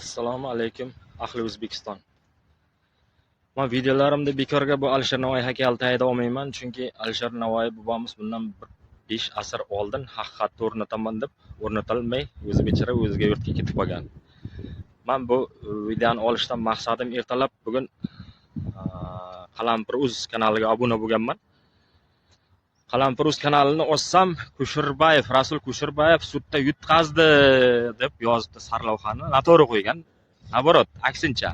Assalomu alaykum ahli O'zbekiston. Men videolarimda bekorga bu Alisher Navoiy haykali tayida olmayman, chunki Alisher Navoiy bobomiz bundan 5 asr oldin haqiqatni o'rnataman deb o'rnatilmay o'zi bechara o'ziga yurtga ketib qolgan. Men bu videoni olishdan maqsadim ertalab bugun Qalampir.uz kanaliga obuna bo'lganman. Qalampir.uz kanalini ochsam, Rasul Kusherbayev sudda yutqazdi deb yozibdi sarlavhani. Noto'g'ri qo'ygan. Naborot, aksincha.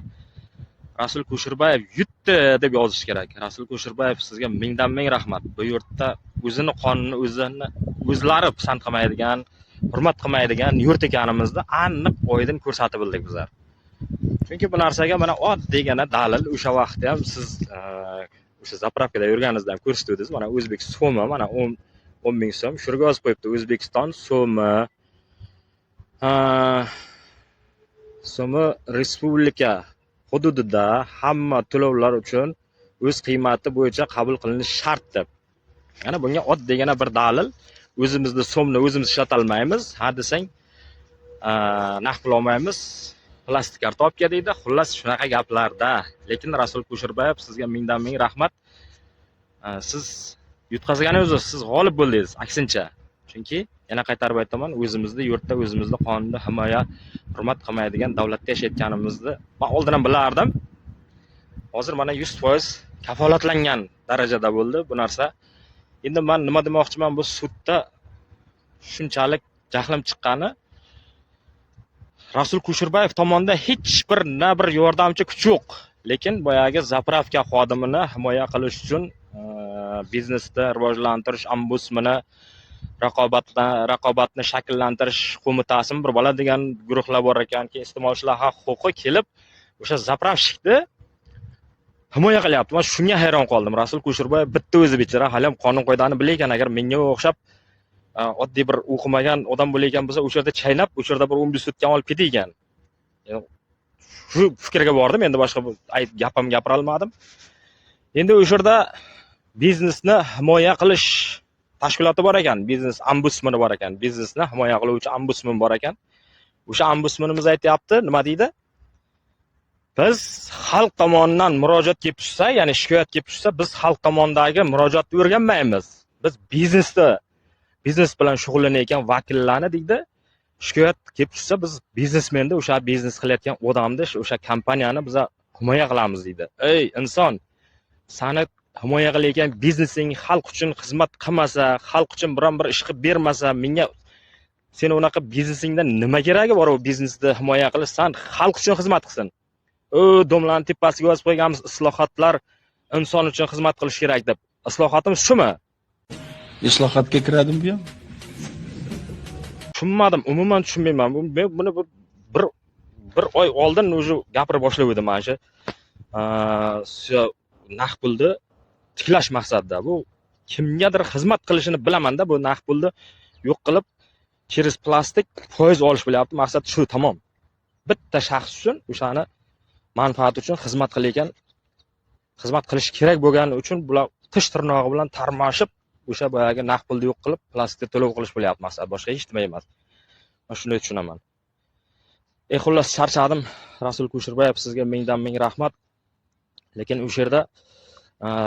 Rasul Kusherbayev yutdi deb yozish kerak. Rasul Kusherbayev, sizga mingdan ming rahmat. Bu yurtda o'zini qonuni o'zlari pisand qilmaydigan, hurmat qilmaydigan yurt ekanimizni aniq oydin ko'rsatib bildik bizlar. Chunki bu narsaga mana oddiygina dalil o'sha vaqtda ham siz o'sha zapravkada yurganingizda ham ko'rsatdingiz. Mana O'zbek so'mi, mana 10 ming so'm shurga yozib qo'yibdi. O'zbekiston so'mi. So'mi respublika hududida hamma to'lovlar uchun o'z qiymati bo'yicha qabul qilinishi shart deb. Yana bunga oddiygina bir dalil. O'zimizda so'mni o'zimiz ishlata olmaymiz. Ha desang, naqd pul olmaymiz. Plastik karta olib kel deydi. Xullas shunaqa gaplarda. Lekin Rasul Kusherbayev, sizga mingdan ming rahmat. Siz yutqazganingiz, siz g'olib bo'ldingiz, aksincha. Chunki yana qaytarib aytaman, o'zimizda yurtda, o'zimizda qonunda himoya, hurmat qilmaydigan davlatda yashayotganimizni men oldindan bilardim. Hozir mana 100% kafolatlangan darajada bo'ldi bu narsa. Endi men nima demoqchiman, bu sudda shunchalik jahlim chiqqani, Rasul Kusherbayev tomonidan hech bir yordamchi kuch yo'q. Lekin boyagi zapravka xodimini himoya qilish uchun biznesda rivojlantirish ombudsmani, raqobatni shakllantirish qo'mitasimi bir bola degan guruhlar bor ekanki, iste'molchilar huquqi kelib o'sha zapravshikni himoya qilyapti. Men shunga hayron qoldim. Rasul Kusherbayev bitta o'zi bechara hali ham qonun qoidani bilaykan, agar menga o'xshab oddiy bir o'qimagan odam bo'laykan bo'lsa, o'sha yerda chaynab, o'sha yerda bir 11 sutgan olib ketaygan. Shu fikrga bordim, endi boshqa gapim gapira olmadim. Endi o'sha yerda biznesni himoya qilish tashkiloti bor ekan, biznes ombudsmani bor ekan, biznesni himoya qiluvchi ombudsman bor ekan. O'sha ombudsmanimiz aytayapti, nima deydi? Biz xalq tomonidan murojaat kelib tushsa, ya'ni shikoyat kelib tushsa, biz xalq tomonidan murojaatni o'rganmaymiz. Biz biznes bilan shug'ullanayotgan vakillarni deydi, shikoyat kelib tushsa, biz biznesmenda o'sha biznes qilayotgan odamni, o'sha kompaniyani biz himoya qilamiz deydi. Ey inson, seni himoya qilayotgan biznesing xalq uchun xizmat qilmasa, xalq uchun biron bir ish qilib bermasa, menga sen unaqa biznesingdan nima keragi bor? U biznesni himoya qilsan, xalq uchun xizmat qilsin. Domlarni tepasiga yozib qo'yganmiz, islohotlar inson uchun xizmat qilish kerak deb. Islohotimiz shumi? Islohotga kiradimi bu ham? Tushunmadim, umuman tushunmayman. Buni bir oy oldin o'zi gapira boshlab edim mana shu naqd pulni tiklash maqsadida. Bu kimgadir xizmat qilishini bilaman-da, bu naqd pulni yo'q qilib, через plastik foiz olish bo'lyapti. Maqsad shu, tamom. Bitta shaxs uchun o'shani manfaati uchun xizmat qilayotgan, xizmat qilish kerak bo'lgani uchun bular tish tirnog'i bilan tarmashib, o'sha boyagi naqd pulni yo'q qilib, plastikda to'lov qilish bo'lyapti maqsad. Boshqa hech nima emas. Men shunday tushunaman. Xullas charchadim. Rasul Kusherbayev, sizga mingdan ming rahmat. Lekin o'sha yerda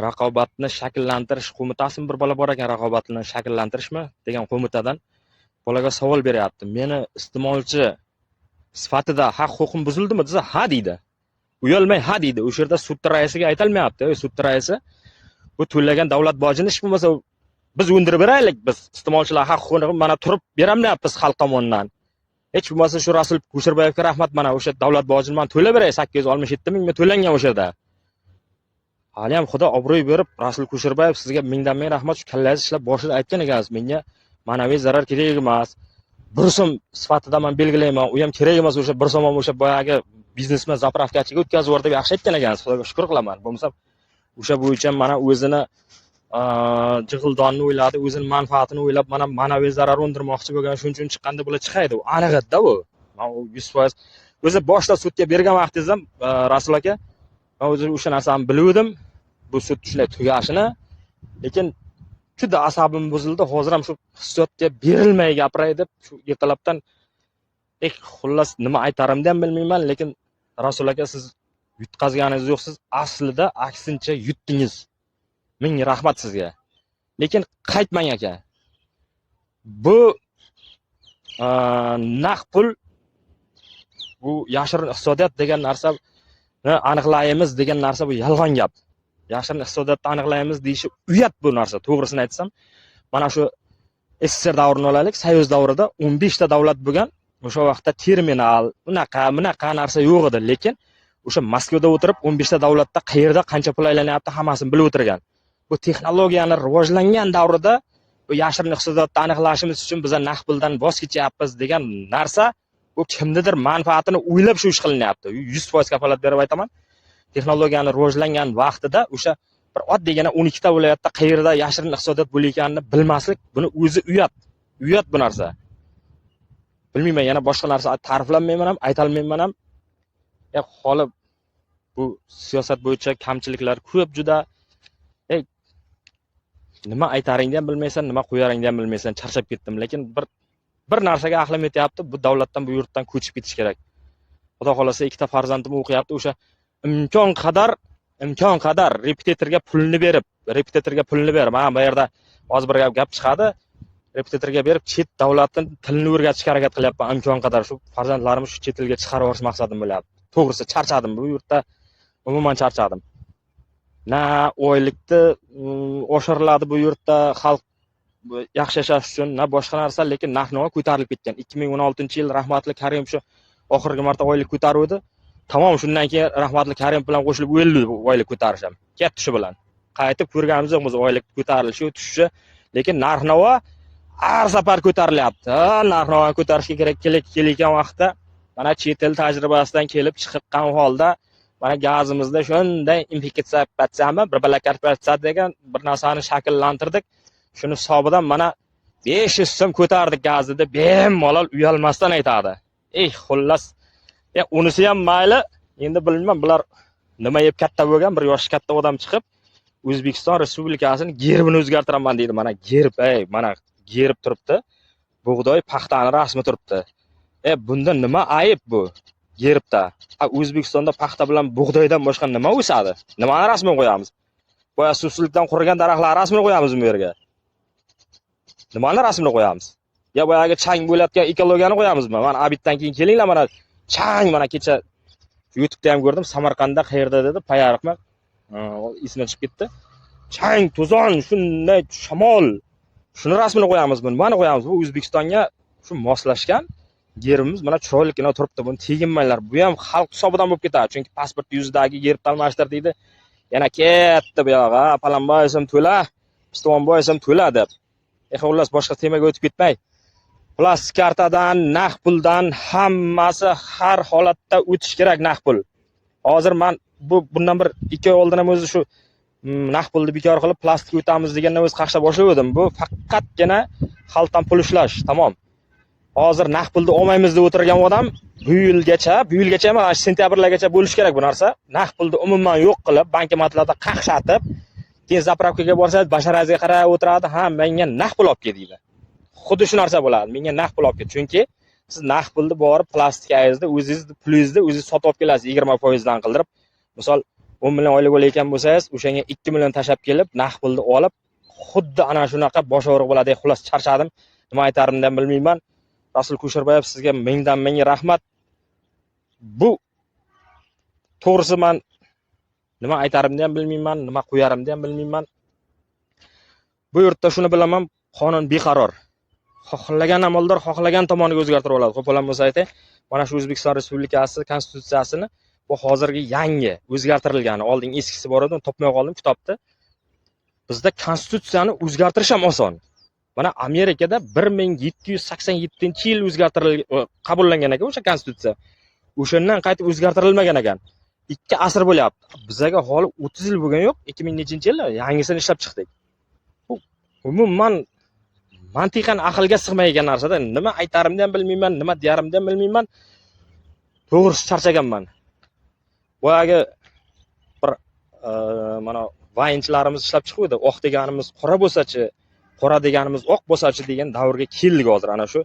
raqobatni shakllantirish qo'mitasimi bir bola bor ekan, raqobatni shakllantirishmi degan qo'mitadan bolaga savol beryapti. Meni iste'molchi sifatida haq-huquqim buzildimi desa, ha deydi. Uyalmay ha deydi. O'sha yerda sud raisiga aytilmayapti. Sud raisi bu to'lagan davlat bojini hech bo'lmasa biz undirib beraylik, biz iste'molchilar haq-huquqini mana turib beramlayapmiz xalq tomonidan. Hech bo'lmasa shu Rasul Kusherbayevga rahmat, mana o'sha davlat bojini men to'lab beray, 867 ming to'langan o'sha yerda. Hali ham Xudo obro'y berib, Rasul Kusherbayev, sizga mingdan ming rahmat. Shu kallangizni ishlab boshida aytgan ekansiz, menga ma'naviy zarar kerak emas. 1 so'm sifatida men belgilayman, u ham kerak emas. O'sha 1 so'm ham o'sha boyagi biznesmen zapravkachiga o'tkazib yubordi deb yaxshi aytgan ekansiz. Xudoga shukr qilaman. Bo'lmasa o'sha bo'yicha mana o'zini jig'ildonni o'yladi, o'zini manfaatini o'ylab, mana ma'naviy zarar undirmoqchi bo'lgan, shuning uchun chiqqanda bo'la chiqaydi. U aniq-da bu. Men 100% o'zi boshda sudga bergan vaqtingizda Rasul aka, men o'zi o'sha narsani biluvdim. Bu sud shunday tugashini, lekin juda asabim buzildi. Hozir ham shu hissiyotga berilmay gapiray deb shu ertalabdan Xullas nima aytarimni ham bilmayman, lekin Rasul aka siz yutqazganingiz yo'qsiz, aslida aksincha yutdingiz. Ming rahmat sizga. Lekin qaytmang aka. Bu naqd pul, bu yashirin iqtisodiyot degan narsa aniqlaymiz degan narsa bu yolg'on gap. Yashirin iqtisodiyotni aniqlaymiz deyishi uyat bu narsa. To'g'risini aytsam, mana shu SSR davrini olaylik, Soyuz davrida 15 ta davlat bo'lgan. O'sha vaqtda terminal, bunaqa narsa yo'q edi, lekin o'sha Moskvada o'tirib 15 ta davlatda qayerda qancha pul aylanyapti hammasini bilib o'tirgan. Bu texnologiyani rivojlangan davrida bu yashirin iqtisodiyotni aniqlashimiz uchun biz naqd puldan voz kechyapmiz degan narsa bu kimnidir manfaatini o'ylab shu ish qilinyapti. 100% kafolat berib aytaman. Texnologiyani rivojlangan vaqtida o'sha bir oddiygina 12 ta viloyatda qayerda yashirin iqtisodiyot bo'layotganini bilmaslik, buni o'zi uyat. Uyat bu narsa. Bilmayman, yana boshqa narsa ta'riflamayman ham, aytolmayman ham. Holi bu siyosat bo'yicha kamchiliklar ko'p juda. Nima aytaringni ham bilmaysan, nima qo'yaringni ham bilmaysan, charchab ketdim, lekin bir narsaga aqlim yetyapti, bu davlatdan, bu yurtdan ko'chib ketish kerak. Xudo xolasa ikkita farzandim o'qiyapti, o'sha imkon qadar repetitorga pulni berib, mana bu yerda hozir bir gap chiqadi. Repetitorga berib, chet davlatning tilini o'rgatishga harakat qilyapman, imkon qadar shu farzandlarimni shu chet elga chiqarib yuborish maqsadim bo'lyapti. To'g'risi charchadim, bu yurtda umuman charchadim. Na oylikni oshiriladi bu yurtda xalq yaxshi yashash uchun, na boshqa narsa, lekin narx-navo ko'tarilib ketgan. 2016-yil rahmatli Karim shu oxirgi marta oylik ko'taruvdi. Tamom, shundan keyin rahmatli Karim bilan qo'shilib o'ldi oylik ko'tarish ham. Ketdi shu bilan. Qaytib ko'rganimiz yo'qmiz oylik ko'tarilishi, o'tishi, lekin narx-navo har safar ko'tarilyapti. Narx-navo ko'tarishga kerak kelayotgan vaqtda mana chet el tajribasidan kelib chiqqan holda mana gazimizda shunday infeksiya bir balakar degan bir narsani shakllantirdik. Shuni hisobidan mana 500 so'm ko'tardik gazni deb bemalol uyalmasdan aytadi. Xullas, unisi ham mayli. Endi bilmayman, bular nima yeb katta bo'lgan bir yoshi katta odam chiqib O'zbekiston Respublikasining gerbini o'zgartiraman deydi. Mana gerb, mana gerb turibdi. Bug'doy, paxtani rasmi turibdi. Bunda nima ayib bu? Gerbda. O'zbekistonda paxta bilan bug'doydan boshqa nima o'sadi? Nimani rasmini qo'yamiz? Boya suvsizlikdan qurigan daraxtlar rasmini qo'yamizmi bu yerga? Nimani rasmini qo'yamiz? Ya boyaga chang bo'layotgan ekologiyani qo'yamizmi? Mana abitdan keyin kelinglar, mana chang, mana kecha YouTube'da ham ko'rdim, Samarqandda qayerda dedi, payariqmi? Esimdan chiqib ketdi. Chang, to'zon, shunday shamol. Shuni rasmini qo'yamizmi? Nimani qo'yamiz? Bu O'zbekistonga shu moslashgan gerbimiz mana chiroyligina turibdi. Buni teginmanglar. Bu ham xalq hisobidan bo'lib ketadi. Chunki pasport yuzidagi gerbni almashtir deydi. Yana ketdi bu yoqqa, Palonboy ism to'la, Pistonboy ism to'la deb. Xullas, boshqa temaga o'tib ketmay. Plastik kartadan, naqd puldan hammasi har holatda o'tish kerak naqd pul. Hozir men bundan bir 2 oy oldin ham o'zi shu naqd pulni bekor qilib plastik o'tamiz degandan o'zi qaqsha boshladim. Bu faqatgina xalqdan pul ushlash, tamom. Hozir naqd pulni olmaymiz deb o'tirgan odam bu yilgacha emas, sentyabrlargacha bo'lish kerak bu narsa. Naqd pulni umuman yo'q qilib, bankomatlarda qaqshatib, keyin zapravkaga borsangiz, basharazga qarab o'tiradi, ha, menga naqd pul olib kel deydi. Xuddi shu narsa bo'ladi. Menga naqd pul olib kel. Chunki siz naqd pulni borib plastikingizda o'zingizni pulingizni o'zingiz sotib olib kelasiz 20% dan qildirib. Misol 10 million oylik olayotgan bo'lsangiz, o'shanga 2 million tashab kelib, naqd pulni olib, xuddi ana shunaqa bosh og'riq bo'ladi. Xullas charchadim. Nima aytarimni ham bilmayman. Rasul Kusherbayev, sizga mingdan ming rahmat. Bu to'g'risi men nima aytarimni ham bilmayman, nima qo'yarimni ham bilmayman. Bu yurtda shuni bilaman, qonun beqaror. Xohlagan amaldor xohlagan tomoniga o'zgartirib oladi. Qo'polon bo'lsa aytay, mana shu O'zbekiston Respublikasi konstitutsiyasini bu hozirgi yangi o'zgartirilgani, oldin eskisi bor edi, topmay qoldim kitobda. Bizda konstitutsiyani o'zgartirish ham oson. Mana Amerikada 1787-yil qabullangan ekan o'sha konstitutsiya. O'shandan qaytib o'zgartirilmagan ekan. 2 asr bo'lyapti. Bizga holi 30 yil bo'lgan yo'q, 2000-yil yangisini ishlab chiqdik. Bu umuman mantiqan aqlga sig'maydigan narsada. Nima aytarimni ham bilmayman, nima deyarimni ham bilmayman. To'g'risi charchaganman. Boyagi bir mana vayinchilarimiz ishlab chiquvdi. Oq deganimiz qora bo'lsa-chi, qora deganimiz oq bo'lsa-chi degan davrga keldik hozir. Ana shu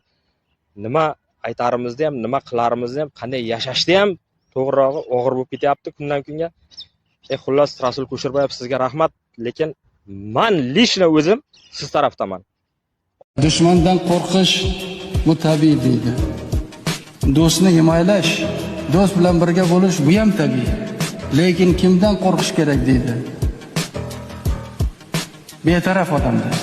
nima aytarimizni ham, nima qilarimizni ham, qanday yashashni ham to'g'rirog'i og'ir bo'lib ketyapti kundan kunga. Xullas Rasul Kusherbayev sizga rahmat, lekin men lично o'zim siz tarafdaman. Dushmandan qo'rqish bu tabiiy deydi. Do'stni himaylash, do'st bilan birga bo'lish bu ham tabiiy. Lekin kimdan qo'rqish kerak deydi? Betaraf odamdan.